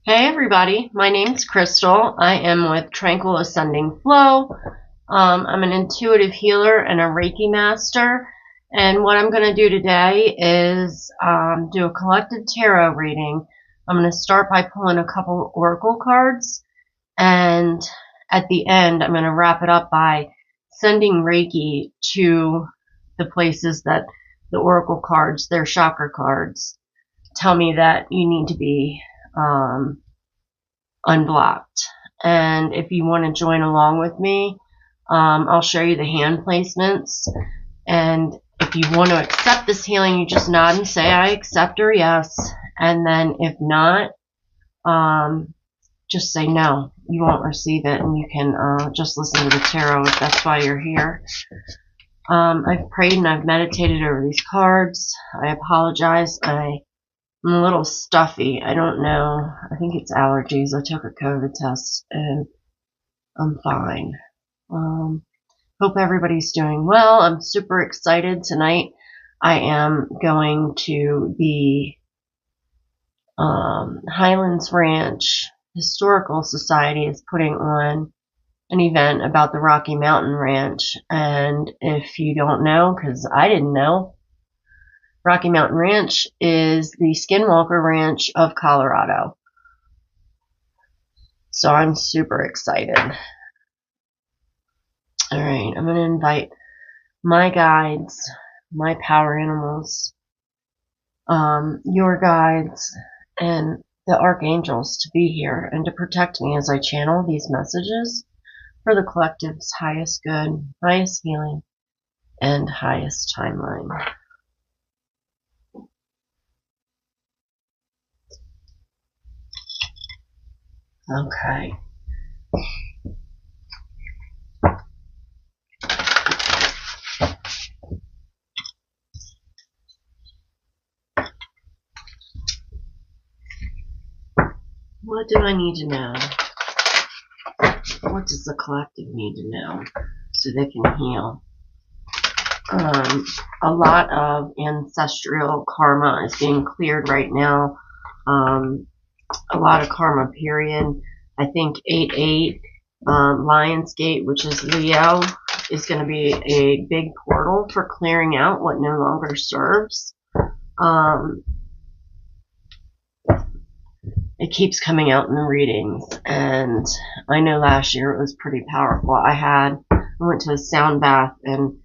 Hey everybody, my name's Crystal. I am with Tranquil Ascending Flow. I'm an intuitive healer and a Reiki master. And what I'm going to do today is do a collective tarot reading. I'm going to start by pulling a couple oracle cards. And at the end, I'm going to wrap it up by sending Reiki to the places that the oracle cards, their chakra cards, tell me that you need to be unblocked. And if you want to join along with me, I'll show you the hand placements. And if you want to accept this healing, you just nod and say I accept or yes. And then if not, just say no, you won't receive it, and you can just listen to the tarot if that's why you're here. I've prayed and I've meditated over these cards. I apologize. I'm a little stuffy. I don't know. I think it's allergies. I took a COVID test and I'm fine. Hope everybody's doing well. I'm super excited tonight. I am going to the Highlands Ranch Historical Society is putting on an event about the Rocky Mountain Ranch. And if you don't know, because I didn't know, Rocky Mountain Ranch is the Skinwalker Ranch of Colorado. So I'm super excited. All right, I'm going to invite my guides, my power animals, your guides, and the archangels to be here and to protect me as I channel these messages for the collective's highest good, highest healing, and highest timeline. Okay. What do I need to know? What does the collective need to know so they can heal? A lot of ancestral karma is being cleared right now. A lot of karma, period. I think 8/8 Lionsgate, which is Leo, is going to be a big portal for clearing out what no longer serves. It keeps coming out in the readings, and I know last year it was pretty powerful. I went to a sound bath, and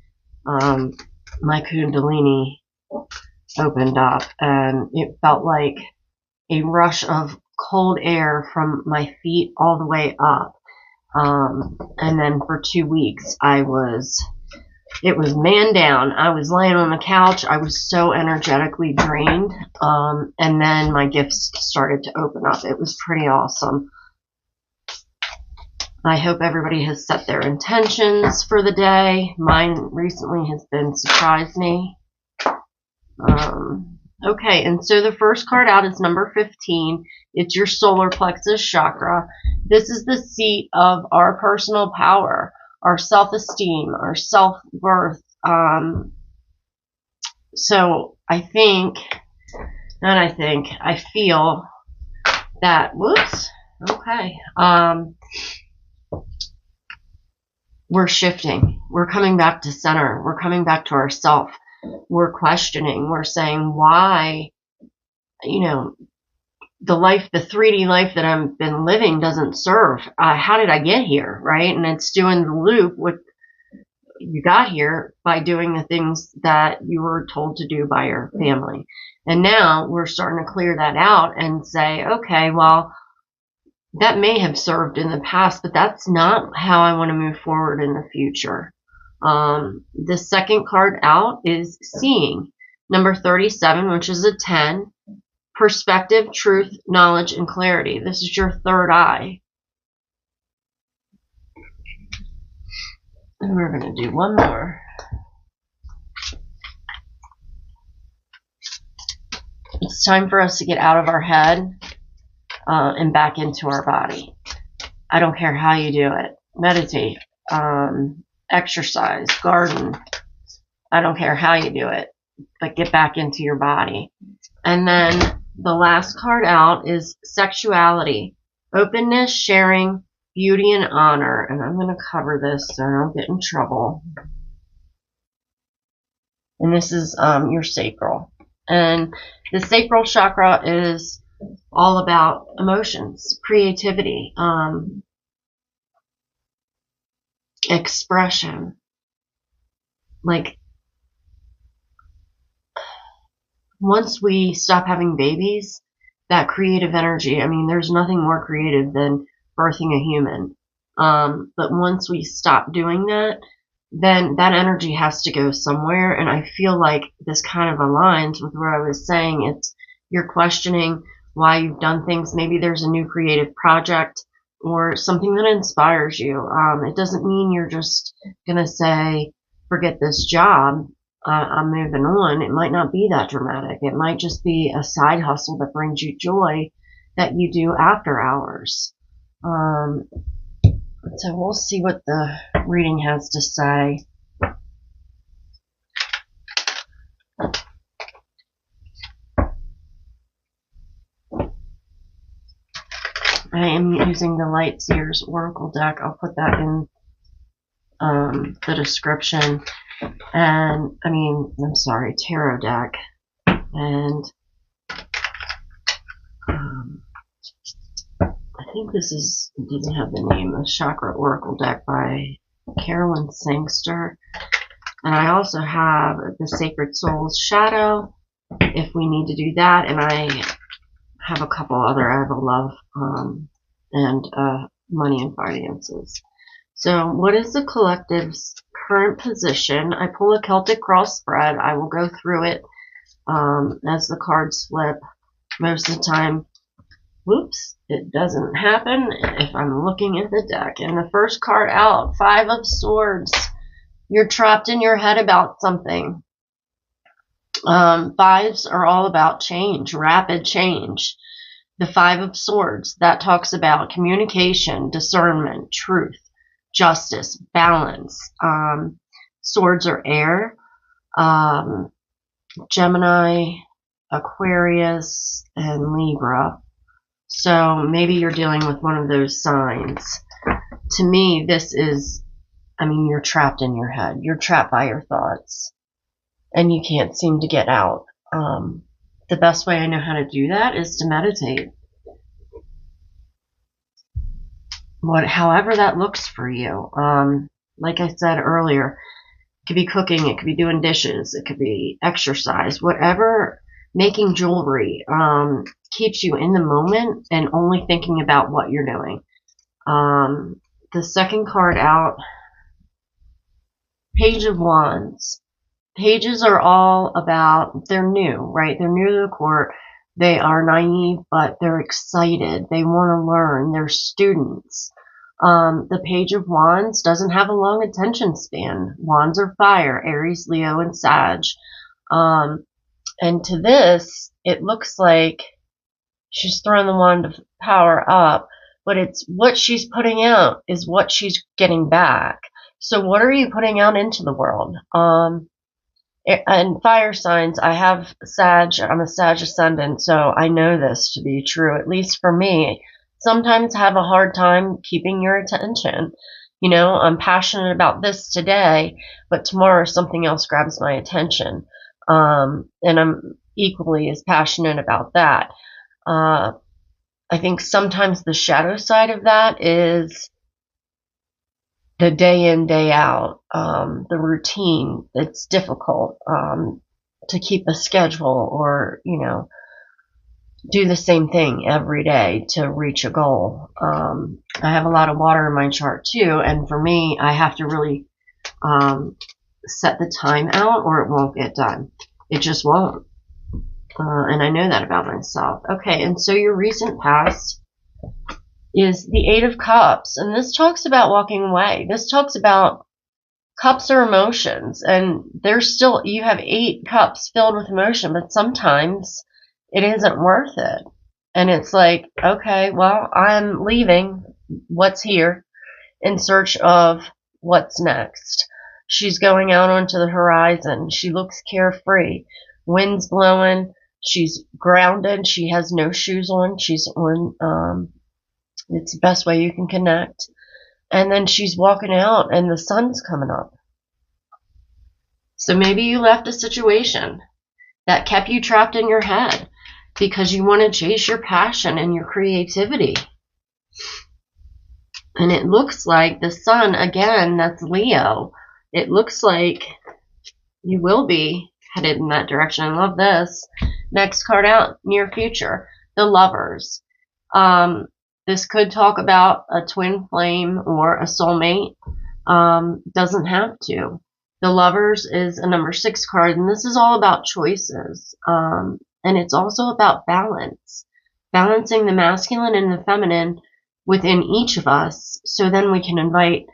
my Kundalini opened up, and it felt like a rush of cold air from my feet all the way up. And then for 2 weeks, it was man down. I was laying on the couch. I was so energetically drained. And then my gifts started to open up. It was pretty awesome. I hope everybody has set their intentions for the day. Mine recently has been surprise me. Okay, and so the first card out is number 15. It's your solar plexus chakra. This is the seat of our personal power, our self-esteem, our self-worth. So I feel that, whoops, okay, we're shifting. We're coming back to center. We're coming back to ourself. We're questioning. We're saying why, the 3D life that I've been living doesn't serve. How did I get here, right? And it's doing the loop with you got here by doing the things that you were told to do by your family. And now we're starting to clear that out and say, okay, well, that may have served in the past, but that's not how I want to move forward in the future. The second card out is seeing, number 37, which is a 10. Perspective, truth, knowledge, and clarity. This is your third eye. And we're going to do one more. It's time for us to get out of our head and back into our body. I don't care how you do it. Meditate, exercise, garden. I don't care how you do it, but get back into your body. And then the last card out is sexuality, openness, sharing, beauty, and honor. And I'm going to cover this so I don't get in trouble. And this is your sacral. And the sacral chakra is all about emotions, creativity, expression. Like, once we stop having babies, that creative energy, I mean, there's nothing more creative than birthing a human. But once we stop doing that, then that energy has to go somewhere. And I feel like this kind of aligns with what I was saying. It's, you're questioning why you've done things. Maybe there's a new creative project or something that inspires you. It doesn't mean you're just going to say, forget this job. I'm moving on. It might not be that dramatic. It might just be a side hustle that brings you joy that you do after hours. So we'll see what the reading has to say. I am using the Light Seer's Oracle deck. I'll put that in the description. And, I'm sorry, tarot deck. And I think this doesn't have the name, the Chakra Oracle deck by Caryn Sangster. And I also have the Sacred Soul's Shadow, if we need to do that. And I have a couple other, I have a love and money and finances. So what is the collective's current position? I pull a Celtic cross spread. I will go through it as the cards flip. Most of the time, whoops, it doesn't happen if I'm looking at the deck. And the first card out, 5 of Swords. You're trapped in your head about something. 5s are all about change, rapid change. The 5 of Swords, that talks about communication, discernment, truth, justice, balance. Swords are air. Gemini, Aquarius, and Libra. So maybe you're dealing with one of those signs. To me, this is, you're trapped in your head. You're trapped by your thoughts. And you can't seem to get out. The best way I know how to do that is to meditate. However that looks for you. Like I said earlier, it could be cooking, it could be doing dishes, it could be exercise, whatever. Making jewelry keeps you in the moment and only thinking about what you're doing. The second card out, Page of Wands. Pages are all about, they're new, right? They're new to the court. They are naive, but they're excited. They want to learn. They're students. The Page of Wands doesn't have a long attention span. Wands are fire, Aries, Leo, and Sag. And to this, it looks like she's throwing the wand of power up, but it's what she's putting out is what she's getting back. So what are you putting out into the world? And fire signs, I have Sag, I'm a Sag ascendant, so I know this to be true, at least for me. Sometimes have a hard time keeping your attention. I'm passionate about this today, but tomorrow something else grabs my attention. And I'm equally as passionate about that. I think sometimes the shadow side of that is the day in, day out, the routine. It's difficult to keep a schedule or, do the same thing every day to reach a goal. I have a lot of water in my chart too, and for me, I have to really set the time out or it won't get done. It just won't. And I know that about myself. Okay, and so your recent past is the 8 of Cups, and this talks about walking away. This talks about cups are emotions, and there's still, you have 8 cups filled with emotion, but sometimes it isn't worth it. And it's like, okay, well, I'm leaving what's here in search of what's next. She's going out onto the horizon. She looks carefree. Wind's blowing. She's grounded. She has no shoes on. She's on, it's the best way you can connect. And then she's walking out and the sun's coming up. So maybe you left a situation that kept you trapped in your head because you want to chase your passion and your creativity. And it looks like the sun, again, that's Leo. It looks like you will be headed in that direction. I love this. Next card out, near future, the Lovers. This could talk about a twin flame or a soulmate. Doesn't have to. The Lovers is a number 6 card, and this is all about choices. And it's also about balance. Balancing the masculine and the feminine within each of us, so then we can invite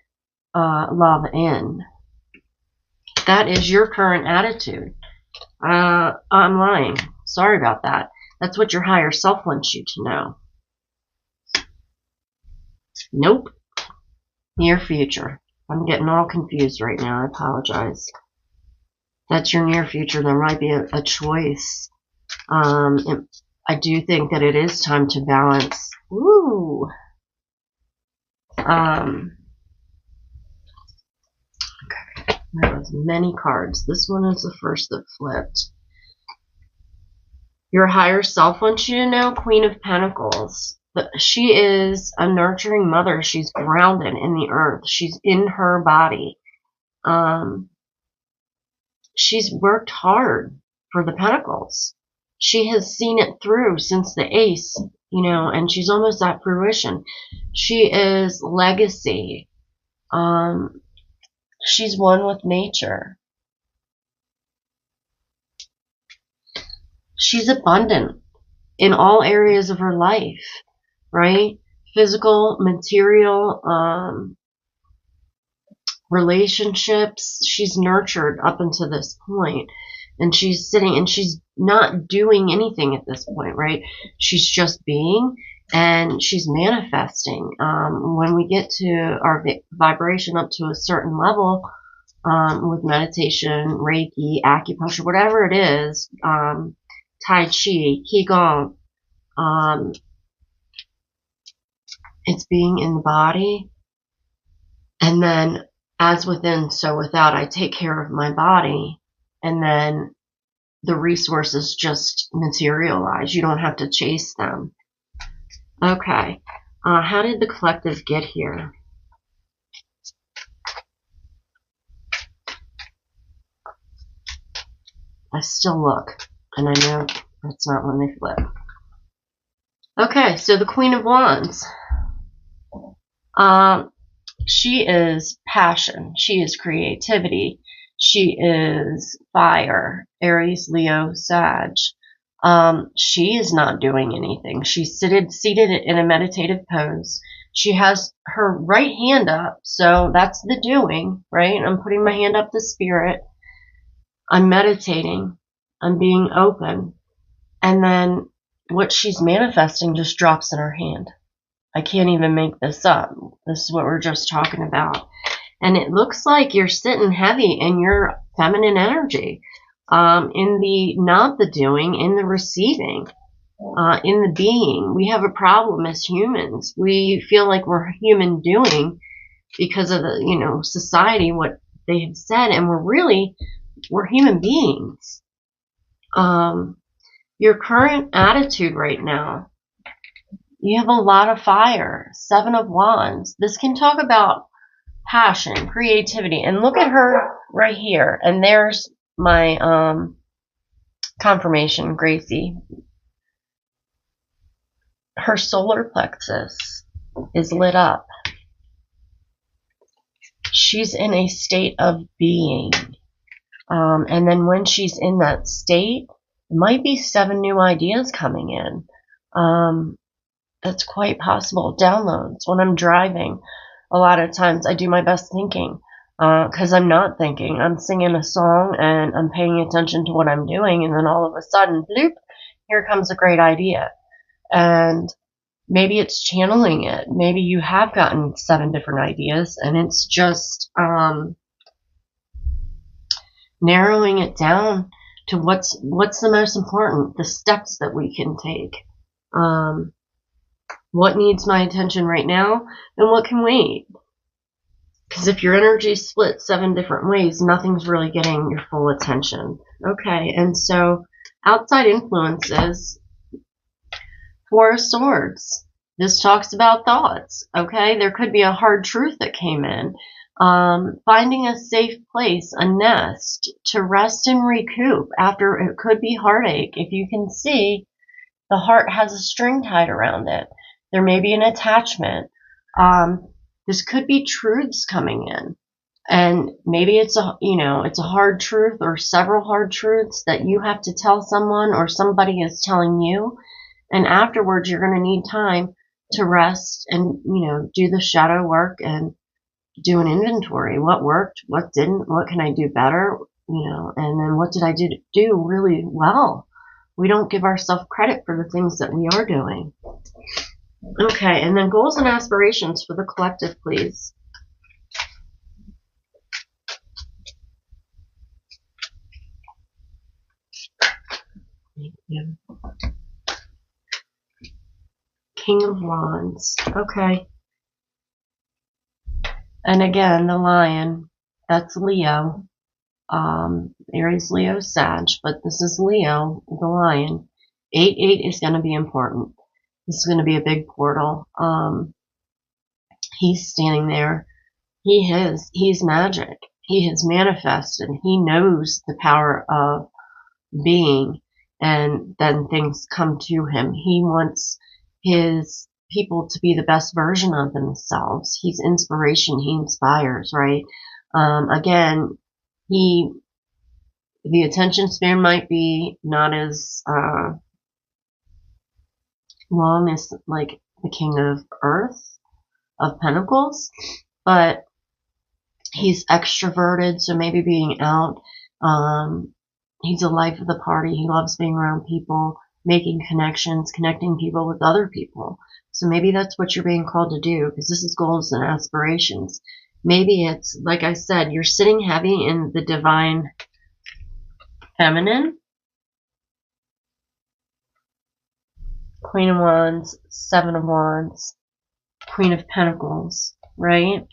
love in. That is your current attitude. I'm lying. Sorry about that. That's what your higher self wants you to know. Nope. Near future. I'm getting all confused right now. I apologize. That's your near future. There might be a choice. I do think that it is time to balance. Ooh. Okay. There was many cards. This one is the first that flipped. Your higher self wants you to know, Queen of Pentacles. She is a nurturing mother. She's grounded in the earth. She's in her body. She's worked hard for the Pentacles. She has seen it through since the Ace, and she's almost at fruition. She is legacy. She's one with nature. She's abundant in all areas of her life, right? Physical, material, relationships. She's nurtured up until this point. And she's sitting and she's not doing anything at this point, right? She's just being and she's manifesting. When we get to our vibration up to a certain level, with meditation, Reiki, acupuncture, whatever it is, Tai Chi, Qigong, it's being in the body. And then as within, so without, I take care of my body. And then the resources just materialize. You don't have to chase them. Okay. How did the collective get here? I still look, and I know that's not when they flip. Okay, so the Queen of Wands. She is passion. She is creativity. She is fire. Aries, Leo, Sag. She is not doing anything. She's seated in a meditative pose. She has her right hand up, so that's the doing, right? I'm putting my hand up to spirit. I'm meditating. I'm being open. And then what she's manifesting just drops in her hand. I can't even make this up. This is what we're just talking about. And it looks like you're sitting heavy in your feminine energy. In the, not the doing, in the receiving, in the being. We have a problem as humans. We feel like we're human doing because of the, society, what they have said, and we're human beings. Your current attitude right now, you have a lot of fire. 7 of Wands. This can talk about passion, creativity, and look at her right here. And there's my confirmation, Gracie. Her solar plexus is lit up. She's in a state of being. And then when she's in that state, there might be 7 new ideas coming in. That's quite possible. Downloads. When I'm driving, a lot of times I do my best thinking. Because I'm not thinking. I'm singing a song and I'm paying attention to what I'm doing, and then all of a sudden, bloop, here comes a great idea. And maybe it's channeling it. Maybe you have gotten 7 different ideas, and it's just narrowing it down to what's the most important, the steps that we can take. What needs my attention right now and what can wait? Because if your energy is split 7 different ways, nothing's really getting your full attention. Okay, and so outside influences, 4 of Swords. This talks about thoughts, okay? There could be a hard truth that came in. Finding a safe place, a nest, to rest and recoup after it could be heartache. If you can see, the heart has a string tied around it. There may be an attachment. This could be truths coming in. And maybe it's a hard truth or several hard truths that you have to tell someone or somebody is telling you. And afterwards, you're going to need time to rest and, do the shadow work and do an inventory. What worked? What didn't? What can I do better? And then what did I do really well? We don't give ourselves credit for the things that we are doing. Okay, and then goals and aspirations for the collective, please. Thank you. King of Wands. Okay. And again, the Lion. That's Leo. Aries, Leo, Sag. But this is Leo, the Lion. 8-8 is going to be important. This is going to be a big portal. He's standing there. He's magic. He has manifested. He knows the power of being, and then things come to him. He wants his people to be the best version of themselves. He's inspiration. He inspires, right? Again, the attention span might be not as long as like the King of Earth, of Pentacles, but he's extroverted, so maybe being out. He's the life of the party. He loves being around people, making connections, connecting people with other people. So maybe that's what you're being called to do, because this is goals and aspirations. Maybe it's, like I said, you're sitting heavy in the divine feminine. Queen of Wands, 7 of Wands, Queen of Pentacles, right?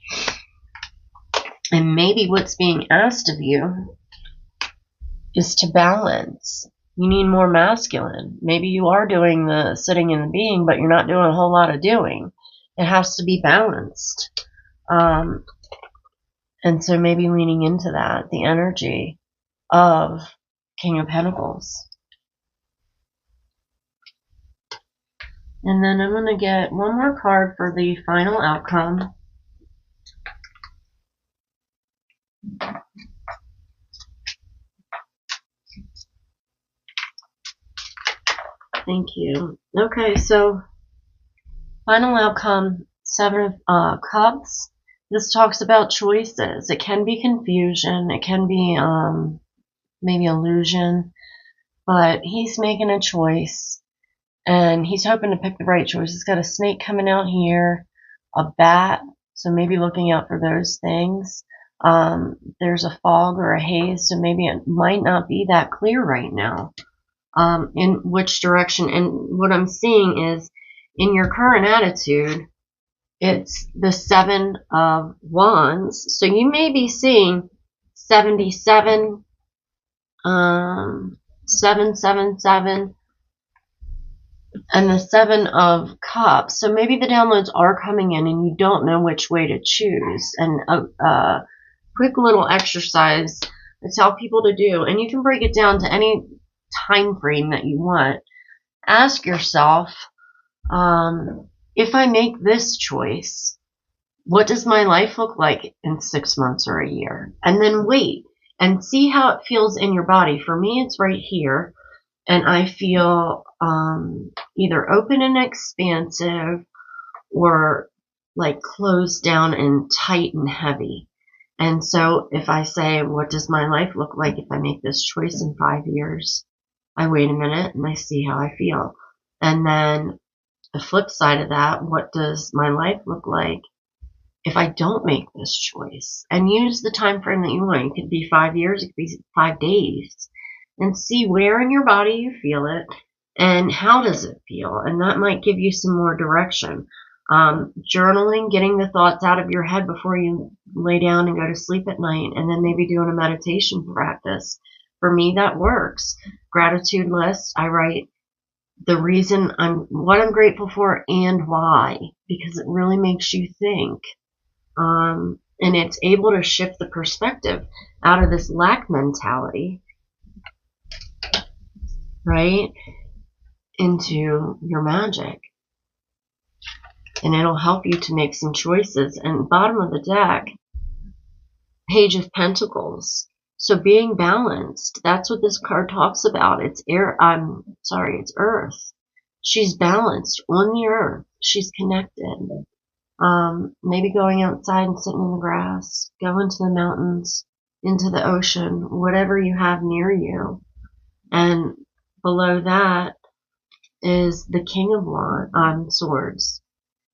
And maybe what's being asked of you is to balance. You need more masculine. Maybe you are doing the sitting and the being, but you're not doing a whole lot of doing. It has to be balanced. And so maybe leaning into that, the energy of King of Pentacles. And then I'm going to get one more card for the final outcome. Thank you. Okay, so final outcome, 7 of Cups. This talks about choices. It can be confusion. It can be maybe illusion. But he's making a choice. And he's hoping to pick the right choice. He's got a snake coming out here, a bat, so maybe looking out for those things. There's a fog or a haze, so maybe it might not be that clear right now in which direction. And what I'm seeing is, in your current attitude, it's the 7 of Wands. So you may be seeing 77, 777, and the 7 of Cups. So maybe the downloads are coming in and you don't know which way to choose. And a quick little exercise I tell people to do, and you can break it down to any time frame that you want. Ask yourself, if I make this choice, what does my life look like in 6 months or a year? And then wait and see how it feels in your body. For me, it's right here. And I feel either open and expansive or like closed down and tight and heavy. And so if I say, what does my life look like if I make this choice in 5 years? I wait a minute and I see how I feel. And then the flip side of that, what does my life look like if I don't make this choice? And use the time frame that you want. It could be 5 years, it could be 5 days. and see where in your body you feel it and how does it feel. And that might give you some more direction. Journaling, getting the thoughts out of your head before you lay down and go to sleep at night, and then maybe doing a meditation practice. For me, that works. Gratitude list, I write the reason what I'm grateful for and why, because it really makes you think. And it's able to shift the perspective out of this lack mentality, right, into your magic. And it'll help you to make some choices. And bottom of the deck, Page of Pentacles. So being balanced, that's what this card talks about. It's it's Earth. She's balanced on the Earth. She's connected. Maybe going outside and sitting in the grass, go into the mountains, into the ocean, whatever you have near you. And below that is the King of Swords.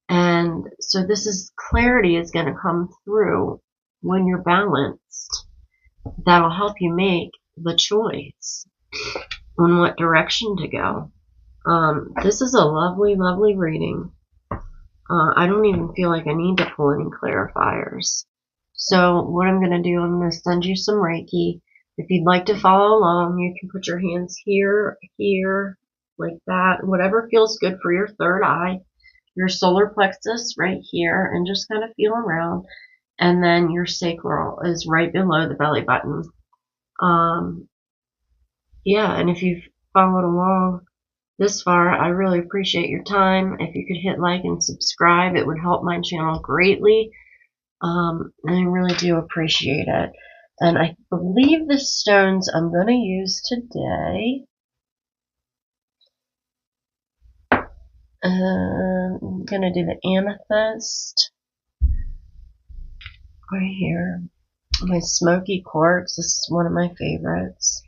And so this is clarity is going to come through when you're balanced. That'll help you make the choice on what direction to go. This is a lovely, lovely reading. I don't even feel like I need to pull any clarifiers. So what I'm going to do, I'm going to send you some Reiki. If you'd like to follow along, you can put your hands here, here, like that, whatever feels good for your third eye. Your solar plexus right here, and just kind of feel around. And then your sacral is right below the belly button. Yeah, and if you've followed along this far, I really appreciate your time. If you could hit like and subscribe, it would help my channel greatly. And I really do appreciate it. And I believe the stones I'm going to use today, I'm going to do the amethyst right here. My smoky quartz, this is one of my favorites.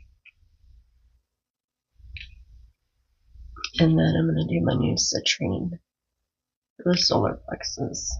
And then I'm going to do my new citrine for the solar plexus.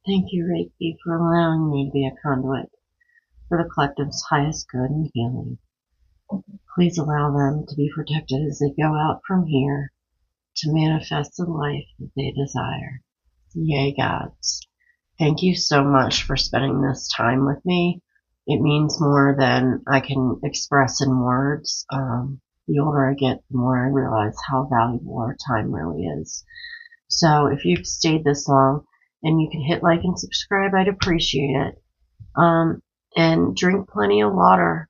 Thank you, Reiki, for allowing me to be a conduit for the collective's highest good and healing. Please allow them to be protected as they go out from here to manifest the life that they desire. Yay, gods. Thank you so much for spending this time with me. It means more than I can express in words. The older I get, the more I realize how valuable our time really is. So if you've stayed this long and you can hit like and subscribe, I'd appreciate it. And drink plenty of water.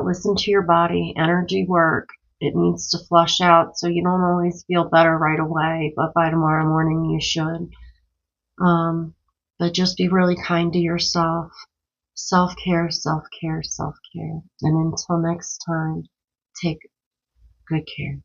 Listen to your body. Energy work. It needs to flush out, so you don't always feel better right away, but by tomorrow morning you should. But just be really kind to yourself. Self-care, self-care, self-care. And until next time, take good care.